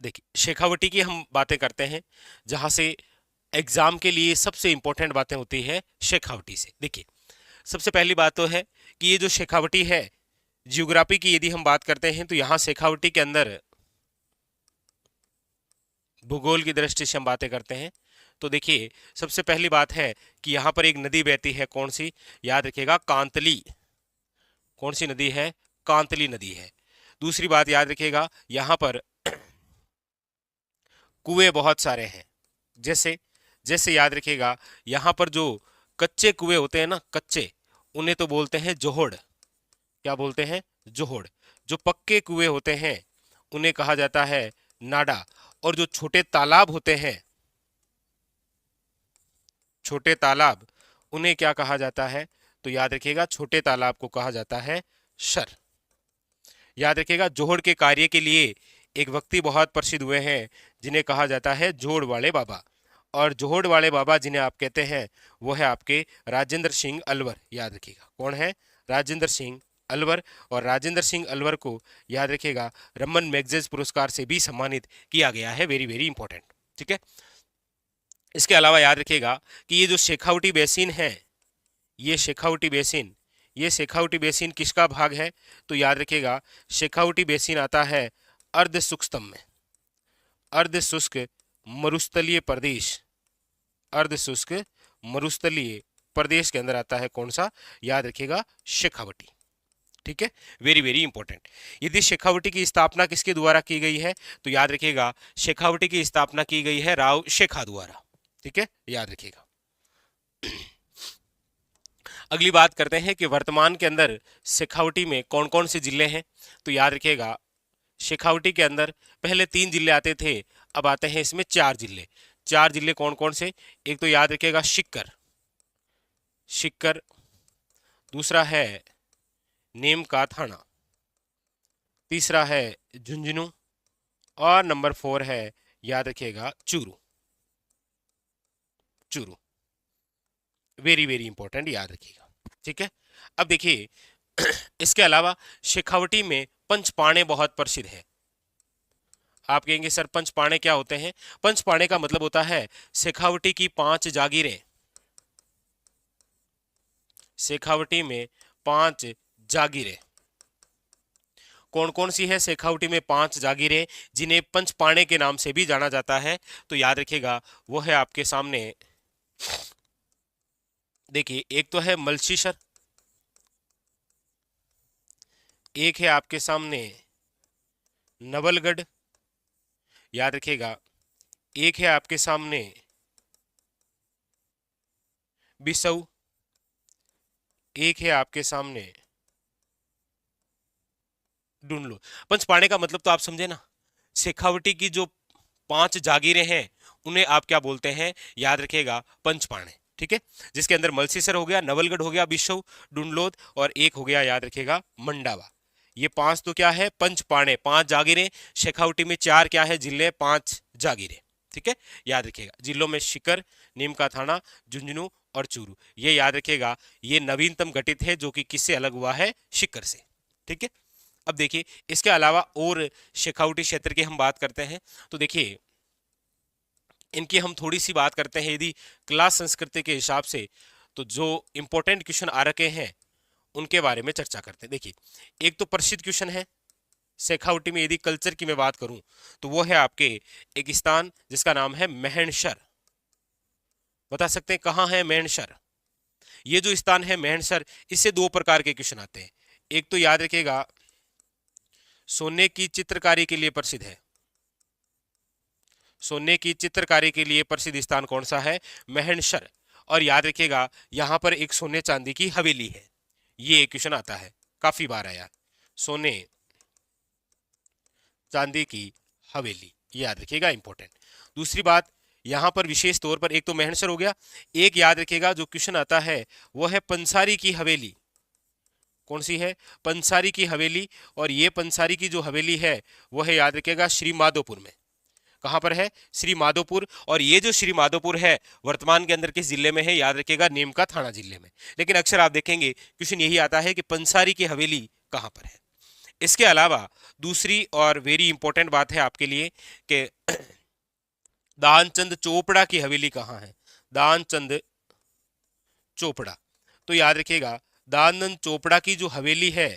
देखिए शेखावटी की हम बातें करते हैं, जहां से एग्जाम के लिए सबसे इंपॉर्टेंट बातें होती है शेखावटी से। देखिए सबसे पहली बात तो है कि ये जो शेखावटी है, जियोग्राफी की यदि हम बात करते हैं तो यहाँ शेखावटी के अंदर भूगोल की दृष्टि से हम बातें करते हैं तो देखिए सबसे पहली बात है कि यहाँ पर एक नदी बहती है, कौन सी, याद रखिएगा कांतली। कौन सी नदी है? कांतली नदी है। दूसरी बात याद रखिएगा, यहाँ पर कुएं बहुत सारे हैं। जैसे जैसे याद रखिएगा, यहाँ पर जो कच्चे कुएं होते हैं ना, कच्चे, उन्हें तो बोलते हैं जोहड़। क्या बोलते हैं? जोहड़। जो पक्के कुएं होते हैं उन्हें कहा जाता है नाडा। और जो छोटे तालाब होते हैं, छोटे तालाब, उन्हें क्या कहा जाता है? तो याद रखिएगा छोटे तालाब को कहा जाता है शर। याद रखिएगा जोहड़ के कार्य के लिए एक व्यक्ति बहुत प्रसिद्ध हुए हैं जिन्हें कहा जाता है जोड़ वाले बाबा। और जोहड़ वाले बाबा जिन्हें आप कहते हैं वो है आपके राजेंद्र सिंह अलवर। याद रखिएगा कौन है? राजेंद्र सिंह अलवर। और राजेंद्र सिंह अलवर को याद रखिएगा रमन मैगसेसे पुरस्कार से भी सम्मानित किया गया है। Very very important. ठीक है। इसके अलावा याद रखिएगा कि ये जो शेखावटी बेसिन है, ये शेखावटी बेसिन, ये शेखावटी बेसिन किसका भाग है? तो याद रखिएगा शेखावटी बेसिन आता है अर्ध शुष्क में। अर्ध शुष्क मरुस्थलीय प्रदेश, अर्ध शुष्क मरुस्थलीय प्रदेश के अंदर आता है कौन सा? याद रखिएगा शेखावटी। ठीक है, वेरी वेरी इंपॉर्टेंट। यदि शेखावटी की स्थापना किसके द्वारा की गई है? तो याद रखिएगा शेखावटी की स्थापना की गई है राव शेखा द्वारा। ठीक है, याद रखिएगा। अगली बात करते हैं कि वर्तमान के अंदर शेखावटी में कौन कौन से जिले हैं। तो याद रखिएगा शेखावटी के अंदर पहले 3 जिले आते थे, अब आते हैं इसमें 4 जिले। 4 जिले कौन कौन से? एक तो याद रखिएगा शिक्कर, शिक्कर। दूसरा है नीम का थाना। तीसरा है झुंझुनू। और नंबर 4 है याद रखिएगा Churu. Churu, very very important, याद रखिएगा। ठीक है। अब देखिए इसके अलावा शेखावटी में पंचपाणे बहुत प्रसिद्ध है। आप कहेंगे सर पंचपाणे क्या होते हैं? पंचपाणे का मतलब होता है शेखावटी की 5 जागीरें। शेखावटी में 5 जागीरें। कौन कौन सी है शेखावटी में 5 जागीरें जिन्हें पंचपाणे के नाम से भी जाना जाता है? तो याद रखिएगा वो है आपके सामने, देखिए एक तो है मलसीसर, एक है आपके सामने नवलगढ़, याद रखिएगा एक है आपके सामने बिसऊ, एक है आपके सामने ढूंढ लो। पंचपाणे का मतलब तो आप समझे ना, शेखावटी की जो 5 जागीरें हैं उन्हें आप क्या बोलते हैं? याद रखिएगा पंचपाणे। ठीक है, जिसके अंदर मलसीसर हो गया, नवलगढ़ हो गया, बिशऊ, डुंडलोद और एक हो गया याद रखिएगा मंडावा। ये 5 तो क्या है? पंचपाणे, 5 जागीरें। शेखावटी में 4 क्या है? जिले, 5 जागीरें। ठीक है, याद रखिएगा जिलों में शिकर, नीम का थाना, झुंझुनू और चूरू। ये याद रखिएगा ये नवीनतम गठित है जो कि किससे अलग हुआ है? शिकर से। ठीक है। अब देखिए इसके अलावा और शेखावटी क्षेत्र की हम बात करते हैं तो देखिए इनकी हम थोड़ी सी बात करते हैं यदि क्लास संस्कृति के हिसाब से, तो जो इंपॉर्टेंट क्वेश्चन आ रखे हैं उनके बारे में चर्चा करते हैं। देखिए एक तो प्रसिद्ध क्वेश्चन है शेखावटी में, यदि कल्चर की मैं बात करूं तो वो है आपके एक स्थान जिसका नाम है मेहनसर। बता सकते हैं कहाँ है मेहनसर? ये जो स्थान है मेहनसर, इससे 2 प्रकार के क्वेश्चन आते हैं। एक तो याद रखिएगा सोने की चित्रकारी के लिए प्रसिद्ध है। सोने की चित्रकारी के लिए प्रसिद्ध स्थान कौन सा है? मेहनसर। और याद रखिएगा यहां पर एक सोने चांदी की हवेली है। ये एक क्वेश्चन आता है, काफी बार आया, सोने चांदी की हवेली, याद रखिएगा इंपॉर्टेंट। दूसरी बात यहां पर विशेष तौर पर एक तो मेहनसर हो गया, एक याद रखिएगा जो क्वेश्चन आता है वो है पंसारी की हवेली। कौन सी है? पंसारी की हवेली। और ये पंसारी की जो हवेली है वो है याद रखिएगा श्री माधोपुर में। कहां पर है? श्री माधोपुर। और ये जो श्री माधोपुर है वर्तमान के अंदर किस जिले में है? याद रखिएगा नीम का थाना जिले में। लेकिन अक्सर आप देखेंगे क्वेश्चन यही आता है कि पंसारी की हवेली कहां पर है। इसके अलावा दूसरी और वेरी इंपॉर्टेंट बात है आपके लिए कि दानचंद चोपड़ा की हवेली कहाँ है। दानचंद चोपड़ा, तो याद रखिएगा दानचंद चोपड़ा की जो हवेली है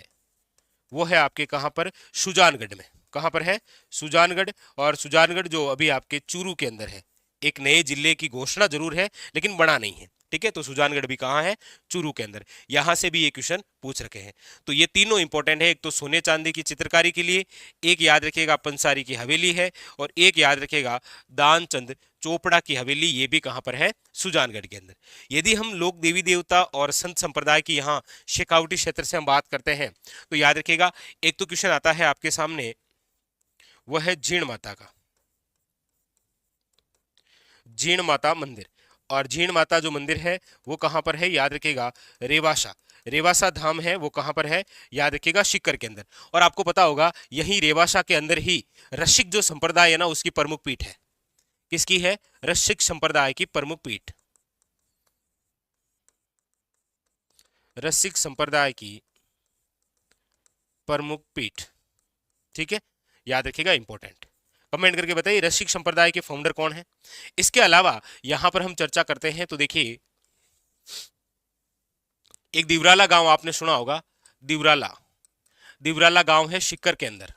वो है आपके कहां पर, सुजानगढ़ में। कहां पर है, सुजानगढ़। और सुजानगढ़ जो अभी आपके चूरू के अंदर है। एक नए जिले की घोषणा जरूर है लेकिन बना नहीं है, ठीक है। तो सुजानगढ़ भी कहां है, चूरू के अंदर। यहां से भी ये क्वेश्चन पूछ रखे हैं। तो ये तीनों इंपॉर्टेंट है। एक तो सोने चांदी की चित्रकारी के लिए, एक याद रखिएगा पंसारी की हवेली है, और एक याद रखिएगा दानचंद चोपड़ा की हवेली, ये भी कहां पर है, सुजानगढ़ के अंदर। यदि हम लोक देवी देवता और संत संप्रदाय की यहाँ शेखावटी क्षेत्र से हम बात करते हैं तो याद रखिएगा एक तो क्वेश्चन आता है आपके सामने, वह है जीण माता का, जीण माता मंदिर। और जीण माता जो मंदिर है वो कहां पर है, याद रखिएगा रेवासा। रेवासा धाम है वो कहां पर है, याद रखिएगा सीकर के अंदर। और आपको पता होगा यही रेवासा के अंदर ही रसिक जो संप्रदाय है ना उसकी प्रमुख पीठ है। किसकी है, रसिक संप्रदाय की प्रमुख पीठ, रसिक संप्रदाय की प्रमुख पीठ, ठीक है। याद रखिएगा इंपॉर्टेंट। कमेंट करके बताइए रसिक संप्रदाय के फाउंडर कौन है। इसके अलावा यहां पर हम चर्चा करते हैं तो देखिए एक दिवराला गांव आपने सुना होगा, दिवराला, दिवराला गांव है सीकर के अंदर।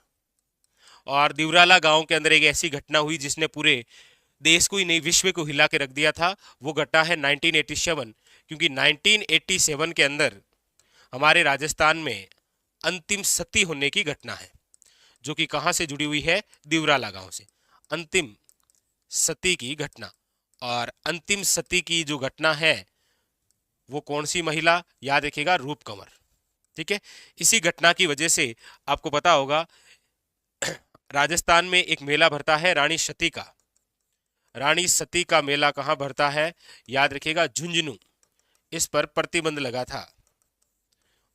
और दिवराला गांव के अंदर एक ऐसी घटना हुई जिसने पूरे देश को ही नहीं विश्व को हिला के रख दिया था। वो घटना है 1987, क्योंकि 1987 के अंदर हमारे राजस्थान में अंतिम सती होने की घटना है, जो कि कहां से जुड़ी हुई है, दिवराला गांव से। अंतिम सती की घटना। और अंतिम सती की जो घटना है वो कौन सी महिला, याद रखिएगा रूप कंवर, ठीक है। इसी घटना की वजह से आपको पता होगा राजस्थान में एक मेला भरता है रानी सती का। रानी सती का मेला कहां भरता है, याद रखिएगा झुंझुनू। इस पर प्रतिबंध लगा था।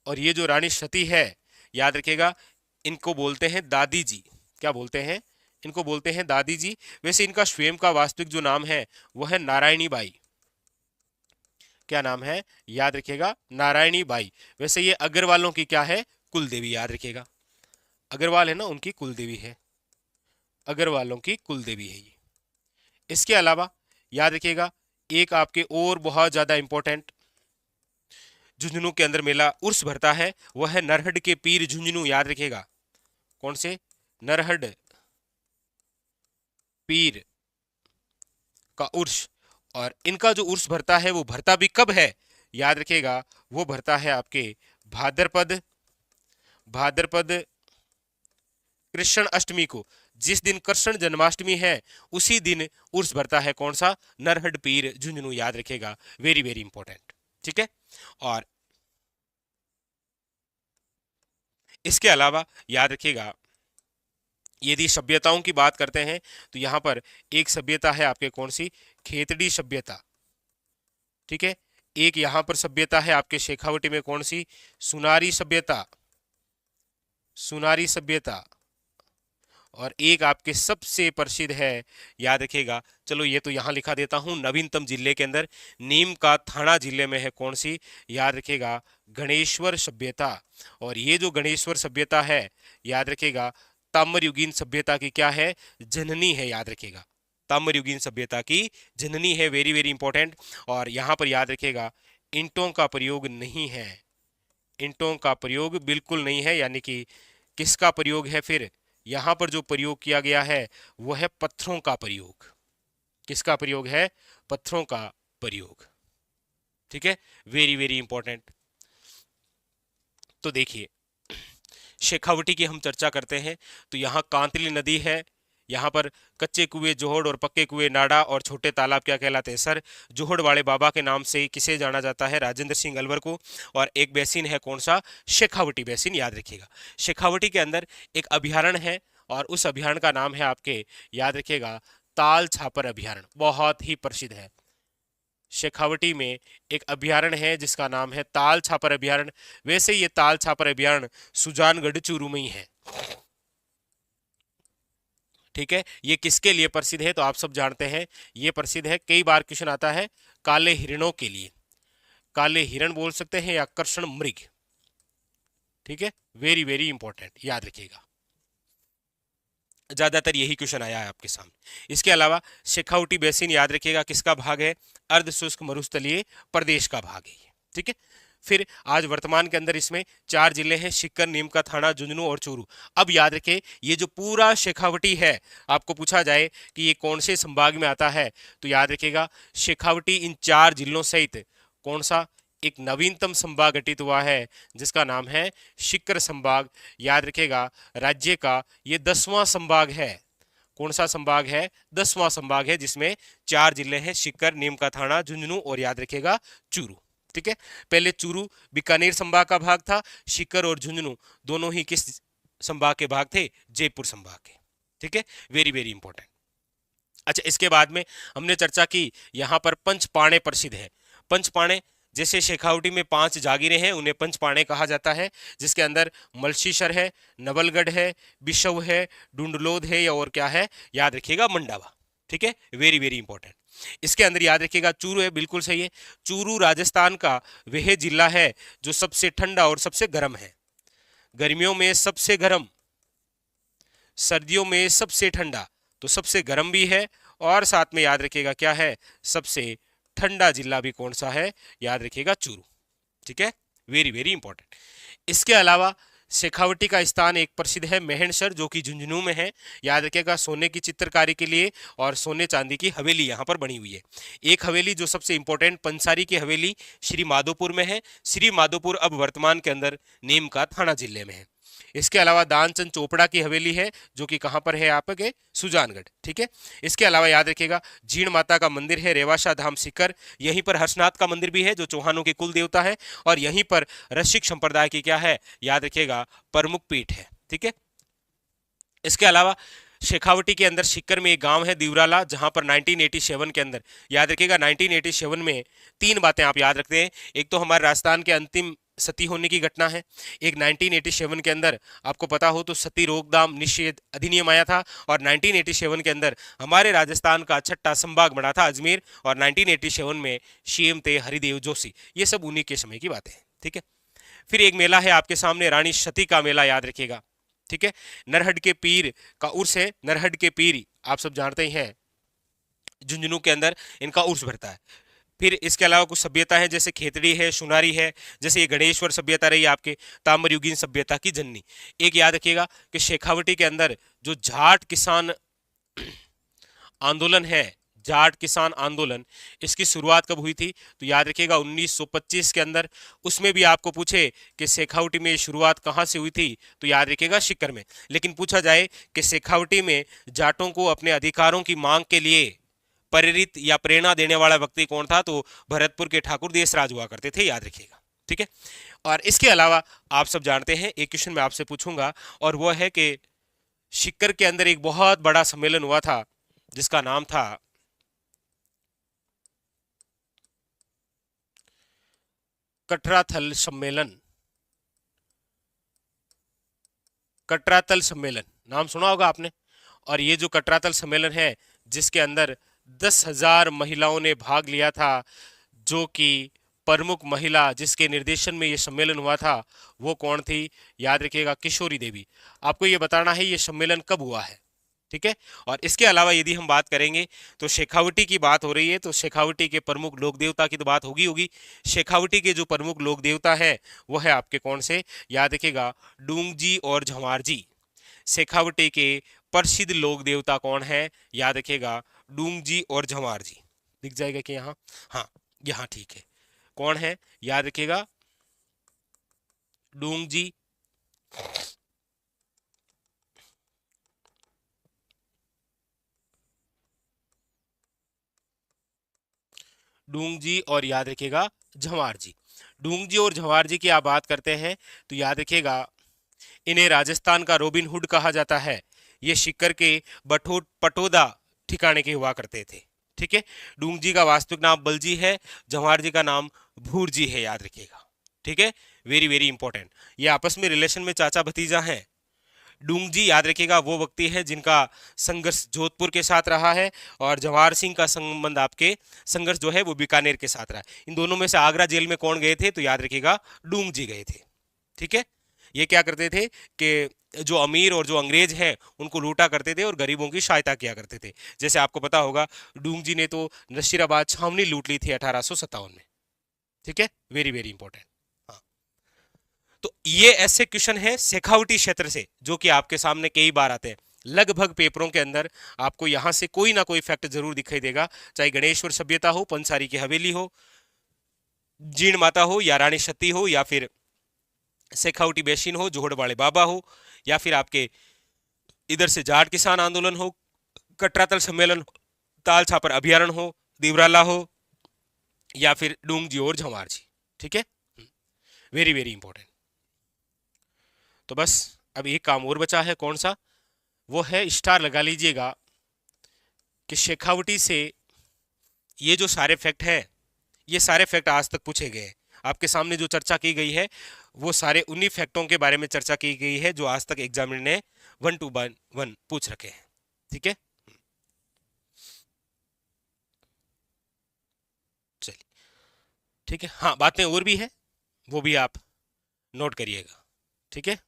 और ये जो रानी सती है याद रखिएगा इनको बोलते हैं दादी जी। क्या बोलते हैं, इनको बोलते हैं दादी जी। वैसे इनका स्वयं का वास्तविक जो नाम है वो है नारायणी बाई। क्या नाम है, याद रखिएगा नारायणी बाई। वैसे ये अग्रवालों की क्या है, कुल देवी, याद रखिएगा। अग्रवाल है ना उनकी कुल देवी है, अग्रवालों की कुल देवी है ये। इसके अलावा याद रखिएगा एक आपके और बहुत ज्यादा इंपॉर्टेंट झुंझुनू के अंदर मेला उर्स भरता है, वह है नरहड के पीर झुंझुनू। याद रखिएगा कौन से, नरहड पीर का उर्स। और इनका जो उर्स भरता है वो भरता भी कब है, याद रखिएगा वो भरता है आपके भाद्रपद, भाद्रपद कृष्ण अष्टमी को। जिस दिन कृष्ण जन्माष्टमी है उसी दिन उर्स भरता है, कौन सा, नरहड पीर झुंझुनू। याद रखिएगा वेरी वेरी इंपॉर्टेंट, ठीक है। और इसके अलावा याद रखिएगा यदि सभ्यताओं की बात करते हैं तो यहां पर एक सभ्यता है आपके कौन सी, खेतड़ी सभ्यता, ठीक है। एक यहां पर सभ्यता है आपके शेखावटी में कौन सी, सुनारी सभ्यता, सुनारी सभ्यता। और एक आपके सबसे प्रसिद्ध है, याद रखिएगा, चलो ये तो यहां लिखा देता हूं, नवीनतम जिले के अंदर नीम का थाना जिले में है कौन सी, याद रखिएगा गणेश्वर सभ्यता। और ये जो गणेश्वर सभ्यता है याद रखिएगा ताम्रयुगीन सभ्यता की क्या है, जननी है। याद रखिएगा ताम्रयुगीन सभ्यता की जननी है, वेरी वेरी इंपॉर्टेंट। और यहां पर याद रखिएगा ईंटों का प्रयोग नहीं है, ईंटों का प्रयोग बिल्कुल नहीं है। यानी कि किसका प्रयोग है, फिर यहां पर जो प्रयोग किया गया है वह है पत्थरों का प्रयोग। किसका प्रयोग है, पत्थरों का प्रयोग, ठीक है, वेरी वेरी इंपॉर्टेंट। तो देखिए शेखावटी की हम चर्चा करते हैं तो यहाँ कांतली नदी है, यहाँ पर कच्चे कुएं जोहड़ और पक्के कुएं नाड़ा और छोटे तालाब क्या कहलाते हैं, सर। जोहड़ वाले बाबा के नाम से किसे जाना जाता है, राजेंद्र सिंह अलवर को। और एक बेसिन है कौन सा, शेखावटी बेसिन। याद रखिएगा शेखावटी के अंदर एक अभ्यारण्य है और उस अभ्यारण्य का नाम है आपके, याद रखिएगा ताल छापर अभ्यारण्य, बहुत ही प्रसिद्ध है। शेखावटी में एक अभ्यारण्य है जिसका नाम है ताल छापर अभ्यारण्य। वैसे ये ताल छापर अभ्यारण्य सुजानगढ़ चूरू में ही है, ठीक है। ये किसके लिए प्रसिद्ध है तो आप सब जानते हैं, ये प्रसिद्ध है, कई बार क्वेश्चन आता है काले हिरणों के लिए। काले हिरण बोल सकते हैं या कृष्ण मृग, ठीक है, वेरी वेरी इंपॉर्टेंट, याद रखिएगा, ज्यादातर यही क्वेश्चन आया है आपके सामने। इसके अलावा शेखावटी बेसिन याद रखिएगा किसका भाग है, अर्ध शुष्क मरुस्थलीय प्रदेश का भाग है ये, ठीक है। फिर आज वर्तमान के अंदर इसमें 4 जिले हैं, सीकर, नीमका, थाना, झुंझुनू और चूरू। अब याद रखें ये जो पूरा शेखावटी है, आपको पूछा जाए कि ये कौन से संभाग में आता है, तो याद रखिएगा शेखावटी इन 4 जिलों सहित कौन सा एक नवीनतम संभाग गठित हुआ है जिसका नाम है सीकर संभाग। याद रखेगा राज्य का ये 10वां संभाग है। कौन सा संभाग है, 10वां संभाग है, जिसमें 4 जिले हैं, सीकर, नीमका, थाना, झुंझुनू और याद रखेगा चूरू, ठीक है। पहले चूरू बीकानेर संभाग का भाग था, सीकर और झुंझुनू दोनों ही किस संभाग के भाग थे, जयपुर संभाग के, ठीक है, वेरी वेरी इंपॉर्टेंट। अच्छा, इसके बाद में हमने चर्चा की यहाँ पर पंचपाणे प्रसिद्ध है। पंचपाणे जैसे शेखावटी में 5 जागीरें हैं, उन्हें पंचपाणे कहा जाता है, जिसके अंदर मलसीसर है, नवलगढ़ है, बिशव है, डुंडलोद है या और क्या है, याद रखिएगा मंडावा, ठीक है, वेरी वेरी इंपॉर्टेंट। इसके अंदर याद रखिएगा चूरू है, बिल्कुल सही है। चूरू राजस्थान का वह जिला है जो सबसे ठंडा और सबसे गर्म है, गर्मियों में सबसे गर्म, सर्दियों में सबसे ठंडा, तो सबसे गर्म भी है और साथ में याद रखिएगा क्या है, सबसे ठंडा जिला भी कौन सा है, याद रखिएगा चूरू, ठीक है, वेरी वेरी इंपॉर्टेंट। इसके अलावा शेखावटी का स्थान एक प्रसिद्ध है मेहणसर, जो कि झुंझुनू में है, याद रखिएगा सोने की चित्रकारी के लिए, और सोने चांदी की हवेली यहाँ पर बनी हुई है। एक हवेली जो सबसे इंपॉर्टेंट पंसारी की हवेली श्री माधोपुर में है, श्री माधोपुर अब वर्तमान के अंदर नीमका थाना जिले में है। इसके अलावा दानचंद चोपड़ा की हवेली है जो कि कहाँ पर है, आपके सुजानगढ़, ठीक है। इसके अलावा याद रखिएगा जीण माता का मंदिर है रेवाशा धाम सीकर, यहीं पर हर्षनाथ का मंदिर भी है जो चौहानों के कुल देवता है, और यहीं पर रसिक संप्रदाय की क्या है, याद रखिएगा प्रमुख पीठ है, ठीक है। इसके अलावा शेखावटी के अंदर सीकर में एक गांव है दिवराला, जहां पर 1987 के अंदर, याद रखिएगा 1987 में 3 बातें आप याद रखते हैं। एक तो हमारे राजस्थान के अंतिम सती होने की घटना है, एक 1987 के अंदर आपको पता हो तो सती रोकथाम निषेध अधिनियम आया था, और 1987 के अंदर हमारे राजस्थान का 6ठा संभाग बना था अजमेर, और 1987 में सीएम थे हरिदेव जोशी। ये सब उन्हीं के समय की बातें हैं, ठीक है। फिर एक मेला है आपके सामने रानी सती का मेला, याद रखिएगा, ठीक है। नरहट के पीर का उर्स है, नरहट के पीर आप सब जानते ही हैं झुंझुनू के अंदर इनका उर्स भरता है। फिर इसके अलावा कुछ सभ्यता है जैसे खेतड़ी है, सुनारी है, जैसे ये गणेश्वर सभ्यता रही आपके ताम्रयुगीन सभ्यता की जननी। एक याद रखिएगा कि शेखावटी के अंदर जो जाट किसान आंदोलन है, जाट किसान आंदोलन, इसकी शुरुआत कब हुई थी, तो याद रखिएगा 1925 के अंदर। उसमें भी आपको पूछे कि शेखावटी में शुरुआत कहाँ से हुई थी, तो याद रखिएगा सीकर में। लेकिन पूछा जाए कि शेखावटी में जाटों को अपने अधिकारों की मांग के लिए प्रेरित या प्रेरणा देने वाला व्यक्ति कौन था, तो भरतपुर के ठाकुर देशराज हुआ करते थे, याद रखिएगा, ठीक है। और इसके अलावा आप सब जानते हैं, एक क्वेश्चन मैं आपसे पूछूंगा, और वह है कि सीकर के अंदर एक बहुत बड़ा सम्मेलन हुआ था जिसका नाम था कटराथल सम्मेलन। कटरातल सम्मेलन नाम सुना होगा आपने। और ये जो कटरातल सम्मेलन है, जिसके अंदर 10,000 महिलाओं ने भाग लिया था, जो कि प्रमुख महिला जिसके निर्देशन में ये सम्मेलन हुआ था वो कौन थी, याद रखिएगा किशोरी देवी। आपको ये बताना है ये सम्मेलन कब हुआ है, ठीक है। और इसके अलावा यदि हम बात करेंगे तो शेखावटी की बात हो रही है, तो शेखावटी के प्रमुख लोक देवता की तो बात होगी। शेखावटी के जो प्रमुख लोक देवता है वो है आपके कौन से, याद रखिएगा डूंगजी और झंवार जी। शेखावटी के प्रसिद्ध लोक देवता कौन है, याद रखिएगा डूंगजी और झंवार जी। दिख जाएगा कि यहाँ, हाँ यहाँ ठीक है, कौन है, याद रखिएगा डूंगजी डूंगजी और याद रखिएगा झंवार जी। डूंगजी और झंवार जी की आप बात करते हैं तो याद रखिएगा इन्हें राजस्थान का रॉबिन हुड कहा जाता है। ये सीकर के पटोदा ठिकाने के हुआ करते थे, ठीक है। डूंगजी का वास्तविक नाम बलजी है, झंवार जी का नाम भूरजी है, याद रखिएगा, ठीक है, वेरी वेरी इंपॉर्टेंट। ये आपस में रिलेशन में चाचा भतीजा हैं। डूंगजी याद रखिएगा वो व्यक्ति है जिनका संघर्ष जोधपुर के साथ रहा है, और जवाहर सिंह का संबंध आपके संघर्ष जो है वो बीकानेर के साथ रहा। इन दोनों में से आगरा जेल में कौन गए थे, तो याद रखिएगा डूंगजी गए थे, ठीक है। ये क्या करते थे कि जो अमीर और जो अंग्रेज हैं उनको लूटा करते थे और गरीबों की सहायता किया करते थे। जैसे आपको पता होगा डूंग जी ने तो नशीराबाद छावनी लूट ली थी 1857 में। ठीक है, वेरी वेरी इंपॉर्टेंट। हाँ, तो ये ऐसे क्वेश्चन है शेखावटी क्षेत्र से जो कि आपके सामने कई बार आते हैं। लगभग पेपरों के अंदर आपको यहां से कोई ना कोई फैक्ट जरूर दिखाई देगा, चाहे गणेश्वर सभ्यता हो, पंसारी की हवेली हो, जीण माता हो या रानी सती हो, या फिर शेखावटी बेसिन हो, जोहड़ वाले बाबा हो, या फिर आपके इधर से जाट किसान आंदोलन हो, कटरातल सम्मेलन हो, ताल छापर अभ्यारण्य हो, दिवराला हो, या फिर डूंग जी और झंवार जी। ठीक है, वेरी वेरी इंपॉर्टेंट। तो बस अब एक काम और बचा है, कौन सा? वो है, स्टार लगा लीजिएगा कि शेखावटी से ये जो सारे फैक्ट है, ये सारे फैक्ट आज तक पूछे गए हैं। आपके सामने जो चर्चा की गई है वो सारे उन्हीं फैक्टों के बारे में चर्चा की गई है जो आज तक एग्जामिनर ने 1 to 1 पूछ रखे हैं। ठीक है, चलिए ठीक है। हाँ, बातें और भी है, वो भी आप नोट करिएगा। ठीक है,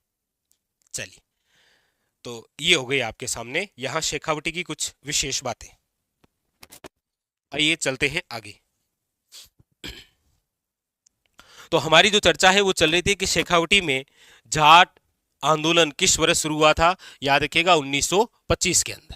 चलिए, तो ये हो गई आपके सामने यहाँ शेखावटी की कुछ विशेष बातें। आइए चलते हैं आगे। तो हमारी जो चर्चा है वो चल रही थी कि शेखावटी में जाट आंदोलन किस वर्ष शुरू हुआ था। याद रखिएगा 1925 के अंदर।